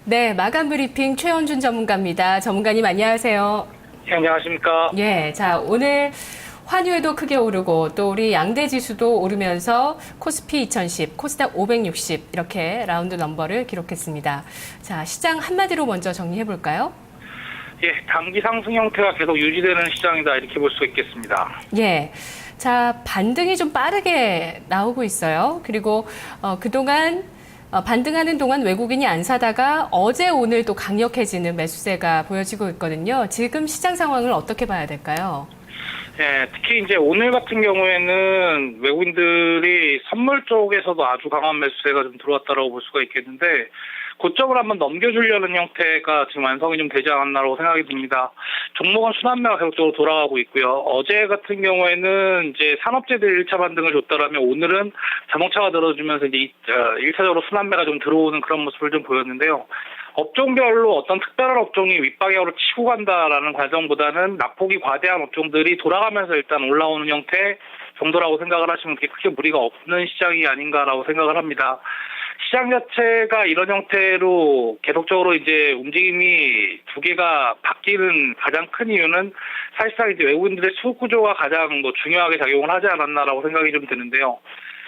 네, 마감 브리핑 최원준 전문가입니다. 전문가님 안녕하세요. 네, 안녕하십니까. 예, 자, 오늘 환율도 크게 오르고 또 우리 양대 지수도 오르면서 코스피 2010, 코스닥 560 이렇게 라운드 넘버를 기록했습니다. 자, 시장 한마디로 먼저 정리해 볼까요? 예, 단기 상승 형태가 계속 유지되는 시장이다 이렇게 볼 수 있겠습니다. 예. 자, 반등이 좀 빠르게 나오고 있어요. 그리고 그동안 반등하는 동안 외국인이 안 사다가 어제 오늘 또 강력해지는 매수세가 보여지고 있거든요. 지금 시장 상황을 어떻게 봐야 될까요? 예, 특히 이제 오늘 같은 경우에는 외국인들이 선물 쪽에서도 아주 강한 매수세가 좀 들어왔다고 볼 수가 있겠는데 고점을 한번 넘겨주려는 형태가 지금 완성이 좀 되지 않았나라고 생각이 듭니다. 종목은 순환매가 계속적으로 돌아가고 있고요. 어제 같은 경우에는 이제 산업재들 1차 반등을 줬다라면 오늘은 자동차가 들어주면서 이제 1차적으로 순환매가 좀 들어오는 그런 모습을 좀 보였는데요. 업종별로 어떤 특별한 업종이 윗방향으로 치고 간다라는 과정보다는 낙폭이 과대한 업종들이 돌아가면서 일단 올라오는 형태 정도라고 생각을 하시면 그게 크게 무리가 없는 시장이 아닌가라고 생각을 합니다. 시장 자체가 이런 형태로 계속적으로 이제 움직임이 두 개가 바뀌는 가장 큰 이유는 사실상 이제 외국인들의 수급 구조가 가장 중요하게 작용을 하지 않았나라고 생각이 좀 드는데요.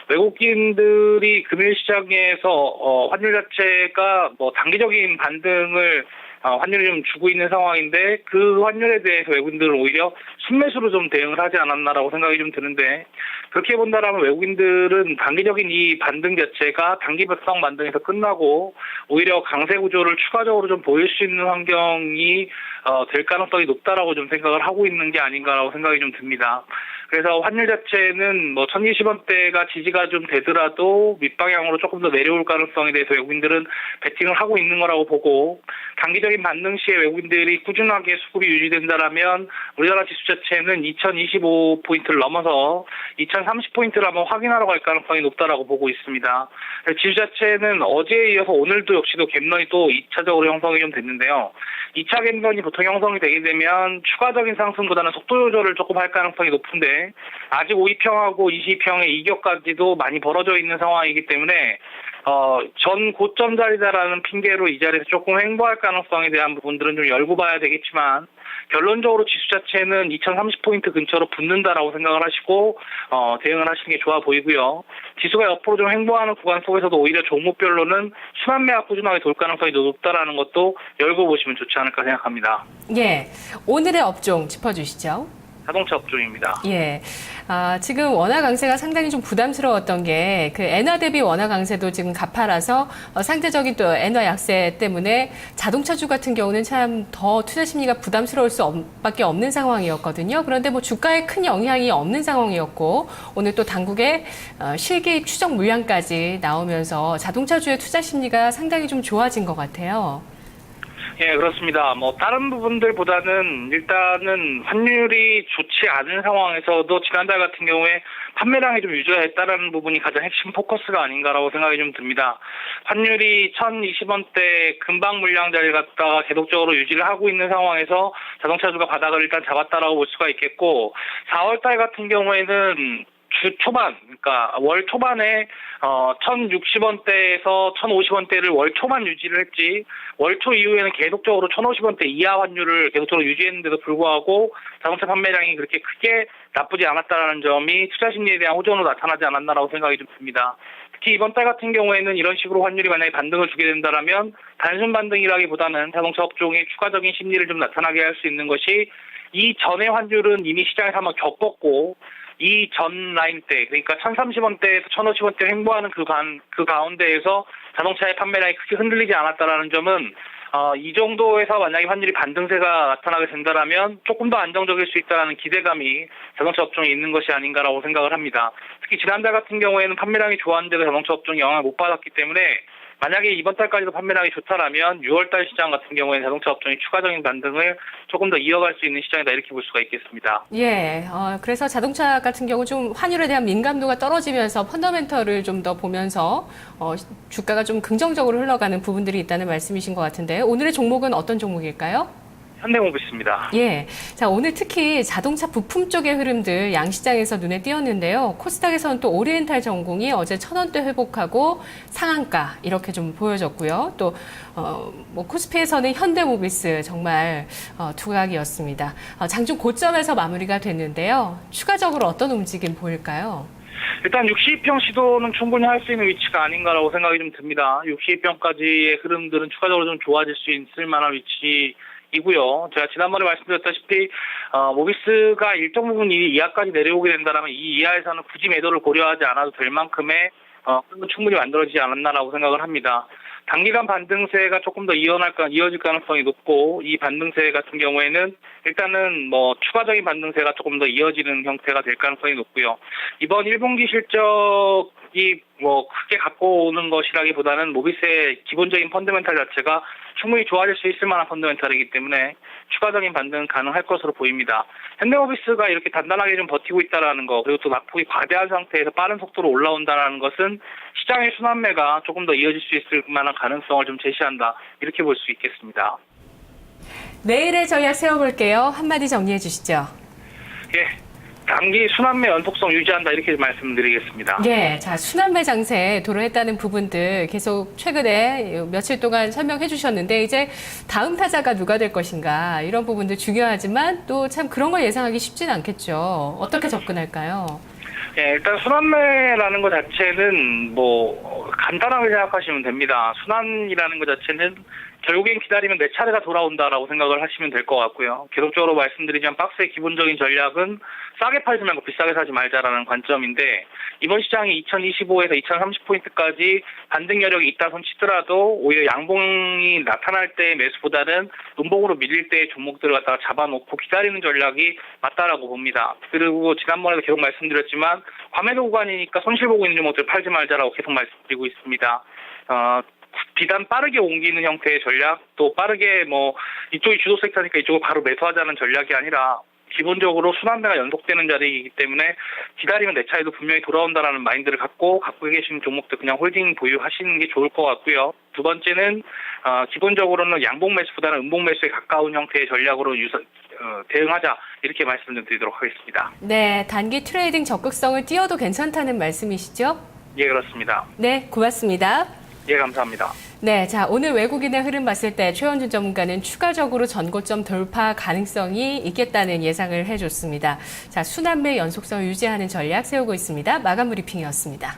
외국인들이 금융시장에서 환율 자체가 단기적인 반등을 환율이 좀 주고 있는 상황인데 그 환율에 대해서 외국인들은 오히려 순매수로 좀 대응을 하지 않았나라고 생각이 좀 드는데 그렇게 본다라면 외국인들은 단기적인 이 반등 자체가 단기백성 반등에서 끝나고 오히려 강세 구조를 추가적으로 좀 보일 수 있는 환경이 될 가능성이 높다라고 좀 생각을 하고 있는 게 아닌가라고 생각이 좀 듭니다. 그래서 환율 자체는 1020원대가 지지가 좀 되더라도 밑방향으로 조금 더 내려올 가능성에 대해서 외국인들은 베팅을 하고 있는 거라고 보고 단기적인 반등 시에 외국인들이 꾸준하게 수급이 유지된다라면 우리나라 지수 자체는 2025포인트를 넘어서 2030포인트를 한번 확인하러 갈 가능성이 높다라고 보고 있습니다. 지수 자체는 어제에 이어서 오늘도 역시도 갭런이 또 2차적으로 형성이 좀 됐는데요. 2차 갭런이 보통 형성이 되게 되면 추가적인 상승보다는 속도 조절을 조금 할 가능성이 높은데 아직 5위평하고 20위평의 이격까지도 많이 벌어져 있는 상황이기 때문에 전 고점 자리다라는 핑계로 이 자리에서 조금 횡보할 가능성에 대한 부분들은 좀 열고 봐야 되겠지만 결론적으로 지수 자체는 2030포인트 근처로 붙는다라고 생각을 하시고 대응을 하시는 게 좋아 보이고요. 지수가 옆으로 좀 횡보하는 구간 속에서도 오히려 종목별로는 순환매가 꾸준하게 돌 가능성이 높다라는 것도 열고 보시면 좋지 않을까 생각합니다. 예, 오늘의 업종 짚어주시죠. 자동차 업종입니다. 예. 지금 원화 강세가 상당히 좀 부담스러웠던 게 그 엔화 대비 원화 강세도 지금 가파라서 상대적인 또 엔화 약세 때문에 자동차주 같은 경우는 참 더 투자 심리가 부담스러울 수밖에 없는 상황이었거든요. 그런데 주가에 큰 영향이 없는 상황이었고 오늘 또 당국의 실기 추정 물량까지 나오면서 자동차주의 투자 심리가 상당히 좀 좋아진 것 같아요. 예, 그렇습니다. 다른 부분들보다는 일단은 환율이 좋지 않은 상황에서도 지난달 같은 경우에 판매량이 좀 유지했다라는 부분이 가장 핵심 포커스가 아닌가라고 생각이 좀 듭니다. 환율이 1020원대 근방 물량 자리를 갖다가 계속적으로 유지를 하고 있는 상황에서 자동차주가 바닥을 일단 잡았다라고 볼 수가 있겠고 4월달 같은 경우에는 주 초반, 그러니까 월 초반에 1060원대에서 1050원대를 월 초반 유지를 했지 월 초 이후에는 계속적으로 1050원대 이하 환율을 계속적으로 유지했는데도 불구하고 자동차 판매량이 그렇게 크게 나쁘지 않았다는 점이 투자 심리에 대한 호전으로 나타나지 않았나라고 생각이 좀 듭니다. 특히 이번 달 같은 경우에는 이런 식으로 환율이 만약에 반등을 주게 된다면 단순 반등이라기보다는 자동차 업종의 추가적인 심리를 좀 나타나게 할 수 있는 것이 이전의 환율은 이미 시장에서 한번 겪었고 이 전 라인 때, 그러니까 1030원대에서 1050원대 횡보하는 그 가운데에서 자동차의 판매량이 크게 흔들리지 않았다라는 점은 이 정도에서 만약에 환율이 반등세가 나타나게 된다라면 조금 더 안정적일 수 있다는 기대감이 자동차 업종에 있는 것이 아닌가라고 생각을 합니다. 특히 지난달 같은 경우에는 판매량이 좋았는데도 자동차 업종이 영향을 못 받았기 때문에 만약에 이번 달까지도 판매량이 좋다라면 6월달 시장 같은 경우에는 자동차 업종이 추가적인 반등을 조금 더 이어갈 수 있는 시장이다 이렇게 볼 수가 있겠습니다. 예, 그래서 자동차 같은 경우 좀 환율에 대한 민감도가 떨어지면서 펀더멘털을 좀 더 보면서 주가가 좀 긍정적으로 흘러가는 부분들이 있다는 말씀이신 것 같은데 오늘의 종목은 어떤 종목일까요? 현대모비스입니다. 예. 자, 오늘 특히 자동차 부품 쪽의 흐름들 양시장에서 눈에 띄었는데요. 코스닥에서는 또 오리엔탈 전공이 어제 1,000원대 회복하고 상한가 이렇게 좀 보여졌고요. 또 코스피에서는 현대모비스 정말 두각이었습니다. 장중 고점에서 마무리가 됐는데요. 추가적으로 어떤 움직임 보일까요? 일단 62평 시도는 충분히 할 수 있는 위치가 아닌가라고 생각이 좀 듭니다. 62평까지의 흐름들은 추가적으로 좀 좋아질 수 있을 만한 위치이고요. 제가 지난번에 말씀드렸다시피 모비스가 일정 부분 이 이하까지 내려오게 된다면 이 이하에서는 굳이 매도를 고려하지 않아도 될 만큼의 흐름은 충분히 만들어지지 않았나라고 생각을 합니다. 단기간 반등세가 조금 더 이어질 가능성이 높고, 이 반등세 같은 경우에는 일단은 추가적인 반등세가 조금 더 이어지는 형태가 될 가능성이 높고요. 이번 1분기 실적이 크게 갖고 오는 것이라기보다는 모비스의 기본적인 펀더멘탈 자체가 충분히 좋아질 수 있을 만한 펀더멘탈이기 때문에 추가적인 반등은 가능할 것으로 보입니다. 현대모비스가 이렇게 단단하게 좀 버티고 있다는 거, 그리고 또 낙폭이 과대한 상태에서 빠른 속도로 올라온다는 것은 시장의 순환매가 조금 더 이어질 수 있을 만한 가능성을 좀 제시한다, 이렇게 볼 수 있겠습니다. 내일의 전략 세워볼게요. 한마디 정리해 주시죠. 예, 단기 순환매 연속성 유지한다, 이렇게 말씀드리겠습니다. 예, 자, 순환매 장세 도래했다는 부분들 계속 최근에 며칠 동안 설명해 주셨는데, 이제 다음 타자가 누가 될 것인가, 이런 부분들 중요하지만 또 참 그런 걸 예상하기 쉽진 않겠죠. 어떻게 접근할까요? 예, 일단 순환매라는 것 자체는 간단하게 생각하시면 됩니다. 순환이라는 것 자체는 결국엔 기다리면 내 차례가 돌아온다라고 생각을 하시면 될 것 같고요. 계속적으로 말씀드리지만 박스의 기본적인 전략은 싸게 팔지 말고 비싸게 사지 말자라는 관점인데, 이번 시장이 2025에서 2030포인트까지 반등 여력이 있다 손 치더라도 오히려 양봉이 나타날 때의 매수보다는 음봉으로 밀릴 때의 종목들을 갖다가 잡아놓고 기다리는 전략이 맞다라고 봅니다. 그리고 지난번에도 계속 말씀드렸지만 과매도 구간이니까 손실 보고 있는 종목들 팔지 말자라고 계속 말씀드리고 있습니다. 비단 빠르게 옮기는 형태의 전략, 또 빠르게 이쪽이 주도 섹터니까 이쪽을 바로 매수하자는 전략이 아니라 기본적으로 순환매가 연속되는 자리이기 때문에 기다리면 내 차에도 분명히 돌아온다라는 마인드를 갖고 계신 종목들 그냥 홀딩 보유하시는 게 좋을 것 같고요. 두 번째는 기본적으로는 양봉 매수보다는 음봉 매수에 가까운 형태의 전략으로 대응하자, 이렇게 말씀드리도록 하겠습니다. 네, 단기 트레이딩 적극성을 띄워도 괜찮다는 말씀이시죠? 예, 그렇습니다. 네, 고맙습니다. 예, 감사합니다. 네, 자, 오늘 외국인의 흐름 봤을 때 최원준 전문가는 추가적으로 전고점 돌파 가능성이 있겠다는 예상을 해줬습니다. 자, 순환매 연속성을 유지하는 전략 세우고 있습니다. 마감 브리핑이었습니다.